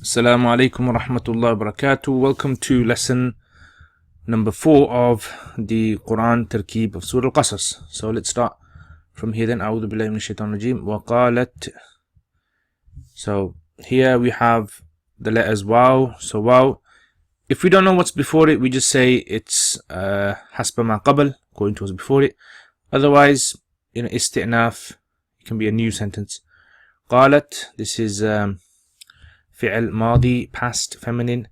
Assalamu alaikum wa rahmatullahi wa barakatuh. Welcome to lesson number 4 of the Quran Tarkeeb of Surah Qasas. So let's start from here then. A'udhu billahi minash shaitanir rajeem. Wa qalat. So here we have the letters waw. So waw, if we don't know what's before it, we just say it's hasba ma qabl, according to what's before it. Otherwise, isti'naf, it can be a new sentence. Qalat, this is fi'l madi, past, feminine.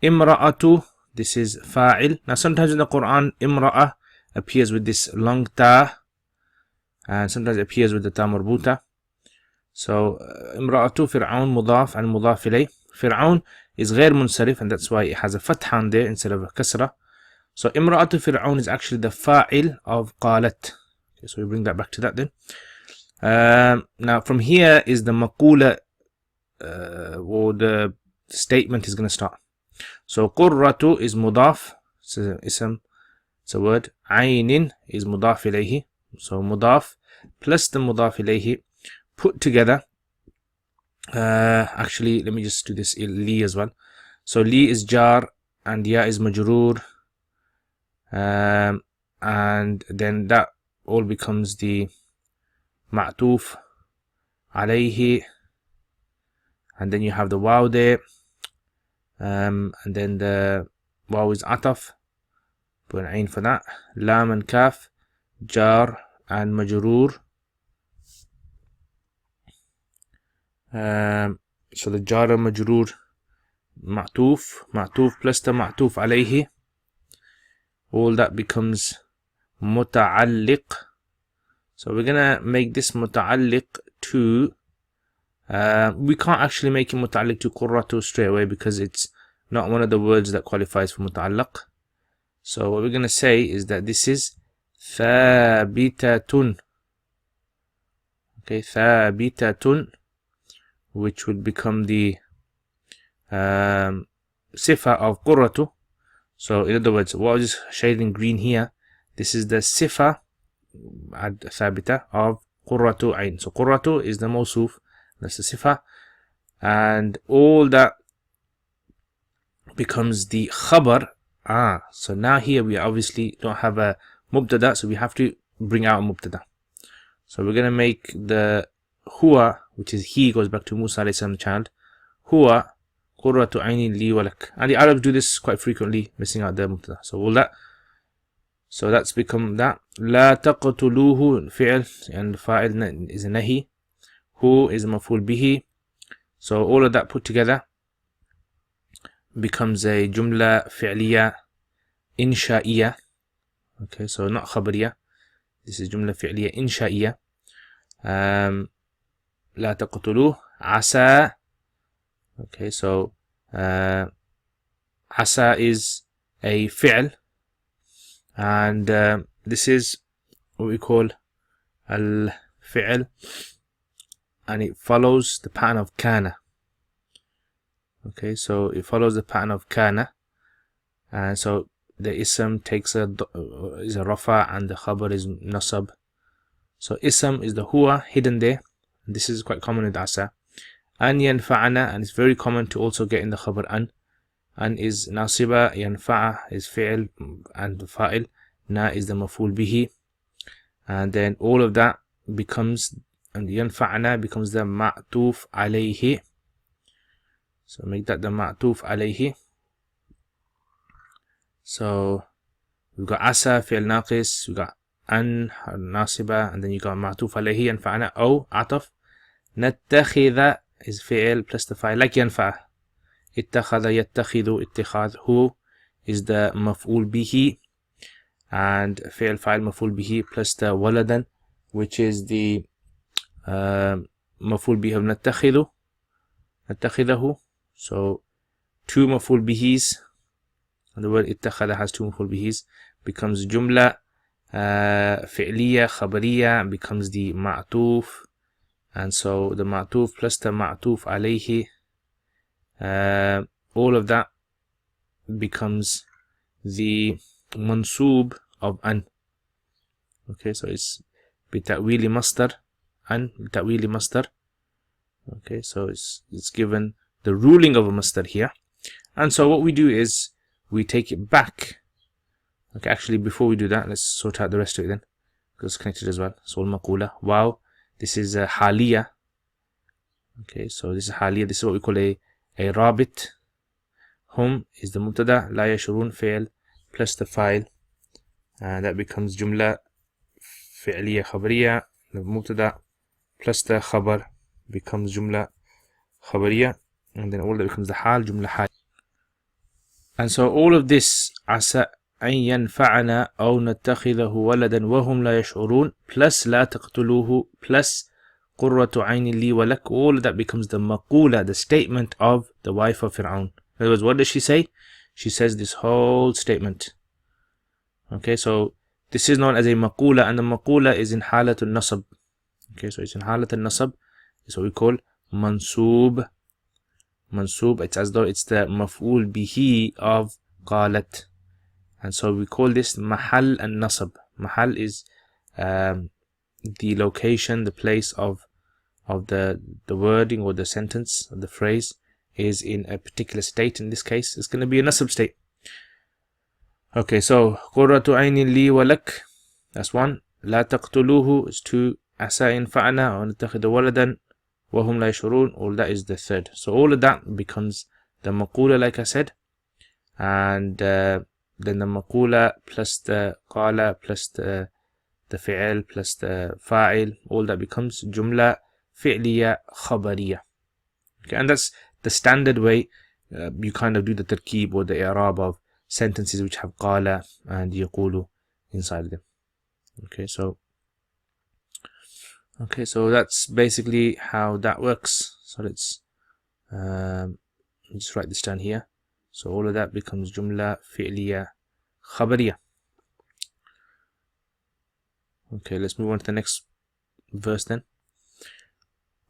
Imra'atu, this is fa'il. Now sometimes in the Quran, imra'a appears with this long ta, and sometimes it appears with the ta marbuta. So imra'atu fir'aun mudaf and mudaf ilayh. Fir'aun is غير munsarif, and that's why it has a fathan there instead of a kasra. So imra'atu fir'aun is actually the fa'il of qalat. Okay, so we bring that back to that then. Now from here is the maqula, or the statement is going to start. So qurratu is mudaf, so ism, it's a word. Aynin is mudaf ilayhi, so mudaf plus the mudaf ilayhi put together. Actually, let me just do this li as well. So li is jar and ya is majroor, and then that all becomes the ma'tuf alayhi. And then you have the waw there, and then the waw is ataf, put an ain for that. Lam and kaf, jar and majroor. So the jar and majroor, ma'tuf plus the ma'tuf alayhi, all that becomes muta'alliq. So we're gonna make this muta'alliq to, we can't actually make it muta'alliq to qurratu straight away because it's not one of the words that qualifies for muta'allaq. So what we're going to say is that this is thabitatun. Okay, thabitatun, which would become the sifa of qurratu. So in other words, what I was shading green here, this is the sifa thabita of qurratu ayn. So qurratu is the mawsuf, that's the sifa, and all that becomes the khabar. So now here we obviously don't have a mubtada, so we have to bring out a mubtada. So we're going to make the huwa, which is he, goes back to Musa alayhi salam, the child. Huwa qurratu aynin li walak. And the Arabs do this quite frequently, missing out the mubtada. So all that, so that's become that. La taqtuluhu fi'l, and fa'il is a nahi. Who is maf'ul bihi. So all of that put together becomes a jumla fi'liya insha'iyya. Okay, so not khabariya. This is jumla fi'liya insha'iyya. La taqtuluh asa. Okay, so asa is a fi'l, and this is what we call al-fi'l, and it follows the pattern of kana. Okay, so it follows the pattern of kana, and so the ism takes is a rafa and the khabar is nasab. So ism is the huwa, hidden there. This is quite common with asa. An yanfa'ana, and it's very common to also get in the khabar an. An is nasiba, yanfa'a is fi'l and fa'il, na is the maf'ul bihi, and then all of that becomes, and yanfa'ana becomes the ma'tuf alayhi. So make that the ma'tuf alayhi. So we've got asa fi'l naqis, we've got an nasiba, and then you got ma'tuf alayhi, yanfa'ana aw ataf. Nattakhidha is fi'l plus the fa'il, like yanfa'a. Ittakhadha yattakhidhu, ittikhadh. Who is the maf'ul bihi, and fi'l fa'il maf'ul bihi plus the waladan, which is the maf'ul bihi of nattakhidhu, nattakhidahu. So two maf'ul bihis, and the word ittakhadha has two maf'ul bihis, becomes jumla fi'liya khabariya, and becomes the ma'tuf. And so the ma'tuf plus the ma'tuf alayhi, all of that becomes the mansub of an. Okay, so it's bita'wili masdar, an bita'wili masdar. Okay, so it's given the ruling of a masdar here. And so what we do is we take it back. Okay, actually before we do that, let's sort out the rest of it then, because it's connected as well. So al-maqula, wow, this is a haliya. Okay, so this is haliya. This is what we call a rabit. Hum is the mubtada, la yashurun fi'l plus the fa'il, and that becomes jumla fi'liya khabariya. The mubtada plus the khabar becomes jumla khabariya, and then all that becomes the hal, jumla hal. And so all of this, asa an yanfa'ana aw nattakhidhahu waladan wa hum la yash'urun, plus la taqtuluhu, plus qurratu aynin li wa lak, all of that becomes the maqula, the statement of the wife of Fir'aun. In other words, what does she say? She says this whole statement. Okay, so this is known as a maqula, and the maqula is in halatul nasab. Okay, so it's in halatul nasab. It's what we call mansoob. Mansoob, it's as though it's the maf'ul bihi of qalat. And so we call this mahal and nasab. Mahal is the location, the place of the wording or the sentence, the phrase is in a particular state. In this case, it's going to be a nasab state. Okay, so qurratu aynin li wa lak, that's one. La taqtuluhu is two. Asa yanfa'ana wa nattakhidha waladan wa hum la yashurun, all that is the third. So all of that becomes the maqula, like I said, and then the maqula plus the qala plus the fi'al plus the fa'il, all that becomes jumla fi'liya khabariya. Okay, and that's the standard way you kind of do the tarkeeb or the i'rab of sentences which have qala and yaqulu inside of them. Okay, so that's basically how that works. So let's just write this down here. So all of that becomes jumla fi'liya khabariya. Okay, let's move on to the next verse then.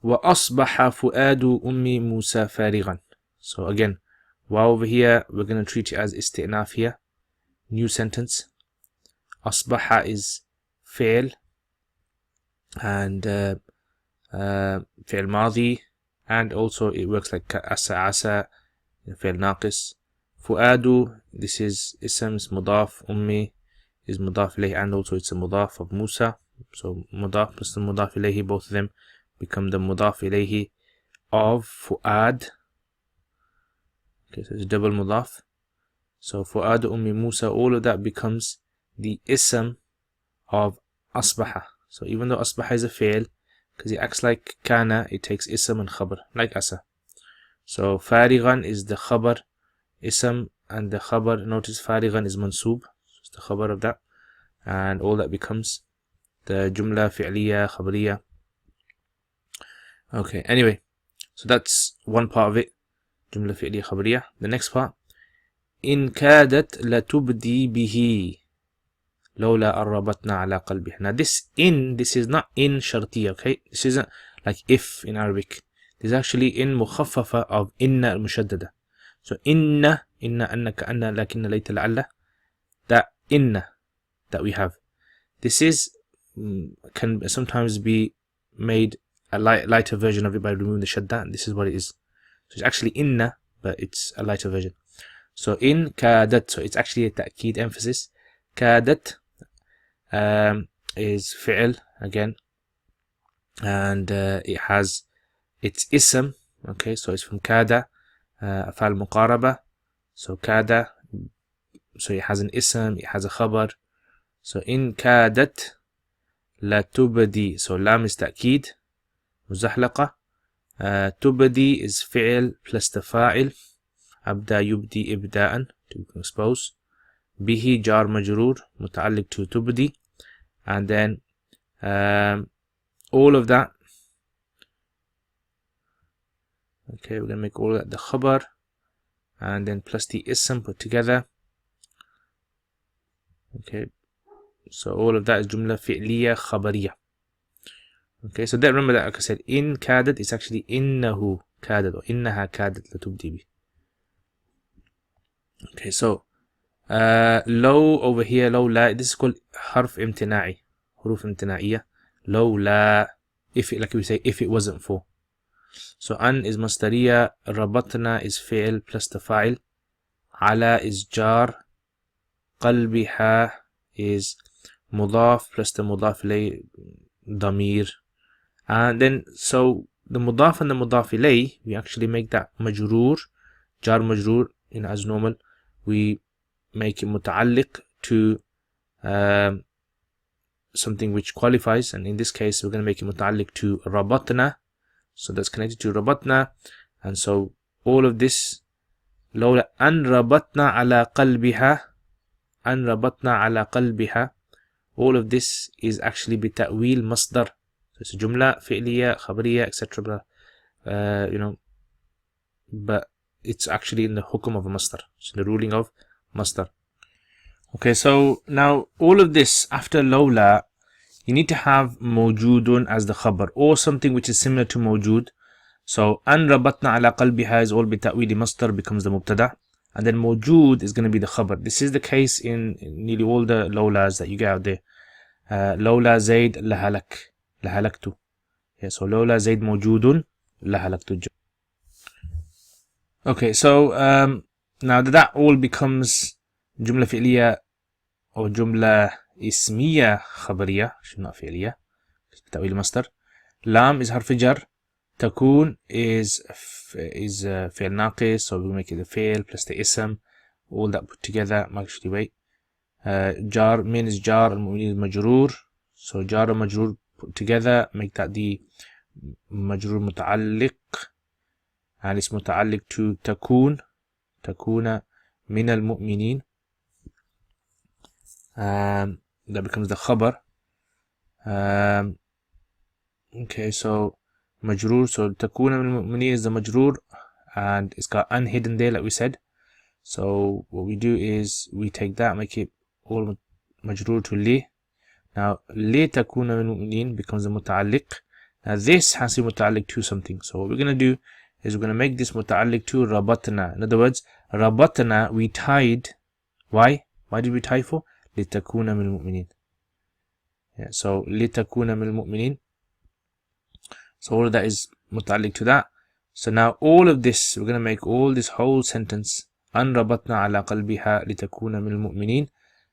وَأَصْبَحَ فُؤَادُ أُمِّ مُوسَى فَارِغًا. So again, wow, over here we're going to treat it as isti'naf here, new sentence. Asbaha is fi'l and fi'l madi, and also it works like asa fi'l naqis. Fu'adu, this is ism, is mudaf. Ummi is mudaf ilayhi, and also it's a mudaf of Musa. So mudaf plus the mudaf ilayhi, both of them become the mudaf ilayhi of Fu'ad. Okay, so it's double mudaf. So Fu'ad Ummi Musa, all of that becomes the ism of Asbaha. So even though Asbaha is a fail, because it acts like kana, it takes ism and khabar, like asa. So Farighan is the khabar, ism, and the khabar, notice Farighan is mansoob, so it's the khabar of that, and all that becomes the jumla fi'liya khabariya. Okay, anyway, so that's one part of it, jumla fi'liya khabariya. The next part, in kadat latubdi bihi lawla arrabatna ala qalbih. Now this is not in shartiya, okay? This isn't like if in Arabic. This is actually in mukhaffafa of inna al-mushaddada. So inna annaka anna lakinna layta la'alla, that inna that we have, this is can sometimes be made a lighter version of it by removing the shadda, and this is what it is. So it's actually inna, but it's a lighter version. So in kadat, so it's actually a ta'keed emphasis. Kadat is fi'l again, and it has its ism. Okay, so it's from kada, afal muqaraba. So kada, so it has an ism, it has a khabar. So in kadat la tubdi, so lam is ta'keed muzahlaqa. Tubdi is fi'l plus the fa'il, abda yubdi ibda'an, to expose. Bihi jar majroor muta'alliq to tubdi, and then all of that, okay, we're going to make all of that the khabar, and then plus the ism put together. Okay, so all of that is jumla fi'liya khabariya. Okay, so then remember that, like I said, in kadat is actually innahu kadat or innaha kadat latubdi bi. Okay, so low over here, low la, this is called harf imtina'i, huruf imtina'iyya. Low la, if it, like we say, if it wasn't for. So an is masdariya, rabatna is fi'l plus the fa'il, ala is jar, qalbiha is mudaf plus the mudaf ilay damir. And then so the mudaf and the mudaf ilay, we actually make that majroor, jar majroor, as normal. We make it muta'alliq to something which qualifies, and in this case we're going to make it muta'alliq to rabatna, so that's connected to rabatna. And so all of this, lawla an rabatna ala qalbiha, an rabatna ala qalbiha, all of this is actually bita'wil masdar. So it's a jumla fi'liya, khabariya, etc. But it's actually in the hukum of a masdar, so the ruling of masdar. Okay, so now all of this after lawla, you need to have mawjudun as the khabar, or something which is similar to mawjud. So an rabatna ala qalbiha is all bi ta'wili masdar, becomes the mubtada, and then mawjud is going to be the khabar. This is the case in nearly all the lawlas that you get out there. Lawla zayd lahalaktu. Yeah, so lawla zayd mawjudun lahalaktu. Okay, so now that all becomes jumla fi'liya or jumla ismiya khabariya, not fi'liya, ta'wil masdar. Lam is harf jar, takun is fi'l naqis, so we make it the fi'l plus the ism, all that put together. Actually, wait, jar, min is jar, and mu'min is majroor, so jar and majroor put together make that the majroor muta'alliq, and it's muta'alliq to takun, takuna min al-mu'minin. That becomes the khabar. Okay, so majroor, so takuna min al-mu'minin is the majroor, and it's got an hidden there like we said. So what we do is we take that, make it all majroor to li. Now li takuna min al-mu'minin becomes the muta'alliq. Now this has to be muta'alliq to something, so what we're going to do is we're going to make this muta'alliq to rabatna. In other words, rabatna we tied. Why did we tie for? litakuna min al-mu'minin. Yeah, so litakuna min al-mu'minin, so all of that is muta'alliq to that. So now all of this, we're going to make all this whole sentence an rabatna ala qalbiha litakuna min al-mu'minin,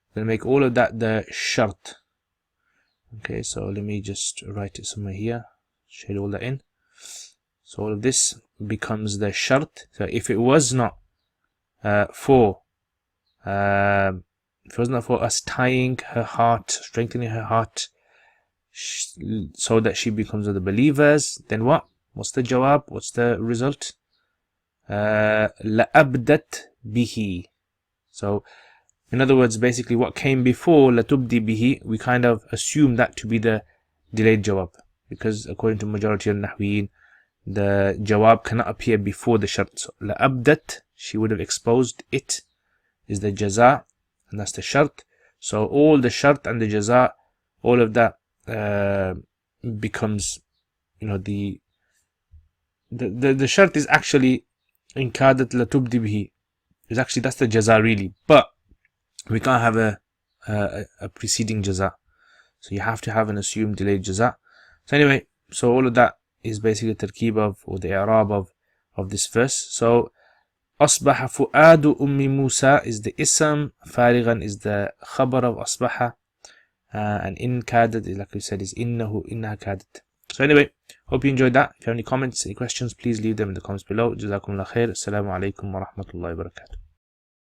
we're going to make all of that the shart. Okay, so let me just write it somewhere here, shade all that in. So all of this becomes the shart. So if it was not for us tying her heart, strengthening her heart, so that she becomes of the believers, then what? What's the jawab? What's the result? لأبدت به. So in other words, basically what came before latubdi bihi, we kind of assume that to be the delayed jawab, because according to majority of nahwiyin, the jawab cannot appear before the shart. So لأبدت, she would have exposed it, is the jaza, and that's the shart. So all the shart and the jaza, all of that becomes, the shart is actually in kadat latubdi bihi, is actually, that's the jaza really, but we can't have a preceding jaza, so you have to have an assumed delayed jaza. So anyway, so all of that is basically the tarkeeb of, or the i'rab of this verse. So أصبح فؤاد أم موسى is the ism, فارغا is the khabar of أصبح, and in كادت, like we said, is إنها كادت. So anyway, hope you enjoyed that. If you have any comments, any questions, please leave them in the comments below. جزاكم الله خير. السلام عليكم ورحمة الله وبركاته.